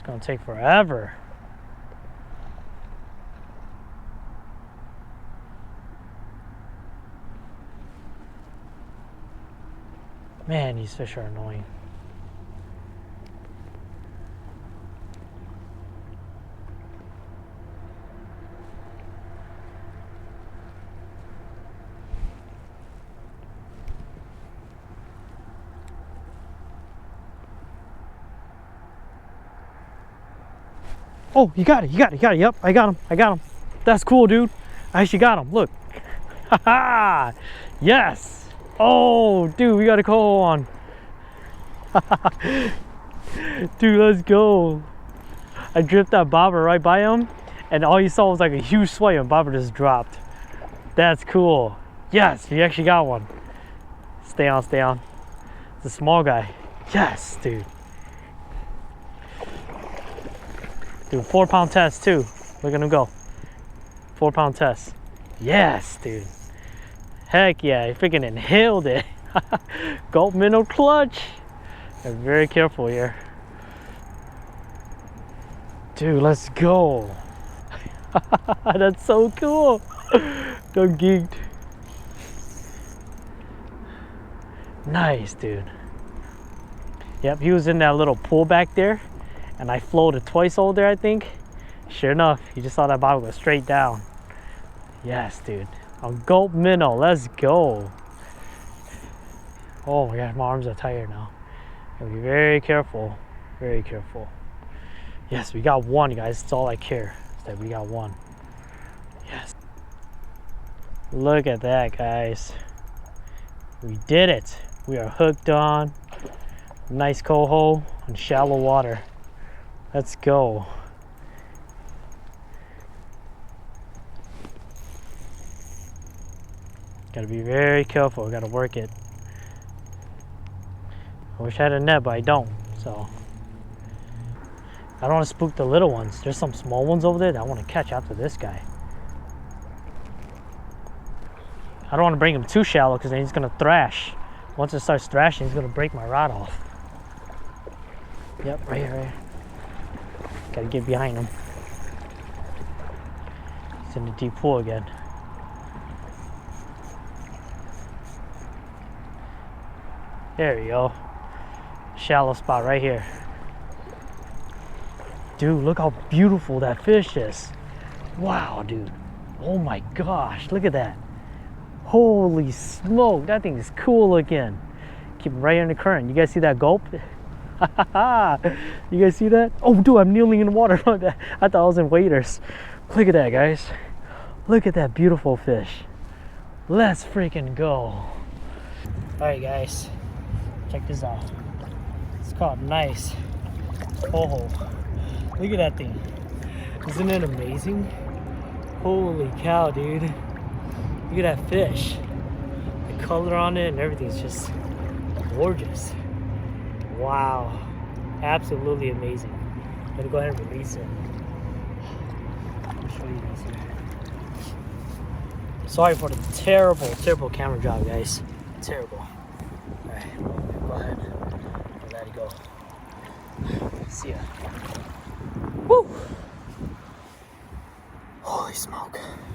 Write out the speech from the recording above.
It's gonna take forever. Man, these fish are annoying. Oh, you got it, you got it, you got it. Yep, I got him. That's cool, dude. I actually got him. Look. Haha. Yes. Oh, dude, we got a coho on. Dude, let's go. I dripped that bobber right by him, and all you saw was like a huge swipe, and bobber just dropped. That's cool. Yes, you actually got one. Stay on, stay on. It's a small guy. Yes, dude. Dude, 4-pound test too. Look at him go. 4-pound test. Yes, dude. Heck yeah, he freaking inhaled it. Gulp minnow clutch. I'm very careful here. Dude, let's go. That's so cool. Got geeked. Nice, dude. Yep, he was in that little pool back there, and I floated twice over there, I think. Sure enough, you just saw that bottle go straight down. Yes, dude. On gulp minnow, let's go. Oh my god, my arms are tired now. Gotta be very careful, very careful. Yes, we got one, guys. That's all I care, is that we got one. Yes. Look at that, guys. We did it. We are hooked on. Nice coho on shallow water. Let's go. Gotta be very careful. Gotta work it. I wish I had a net, but I don't. So I don't want to spook the little ones. There's some small ones over there that I want to catch after this guy. I don't want to bring him too shallow because then he's gonna thrash. Once it starts thrashing, he's gonna break my rod off. Yep, right here, right here. Gotta get behind him. He's in the deep pool again. There we go. Shallow spot right here. Dude, look how beautiful that fish is. Wow, dude. Oh my gosh, look at that. Holy smoke, that thing is cool looking. Keep him right in the current. You guys see that gulp? You guys see that? Oh, dude, I'm kneeling in the water. I thought I was in waders. Look at that, guys. Look at that beautiful fish. Let's freaking go. All right, guys. Check this out. It's called nice coho. Look at that thing. Isn't it amazing? Holy cow, dude. Look at that fish. The color on it and everything's just gorgeous. Wow. Absolutely amazing. I'm gonna go ahead and release it. I'll show you guys here. Sorry for the terrible camera job, guys. Terrible. Alright, go ahead and let it go. See ya. Woo! Holy smoke.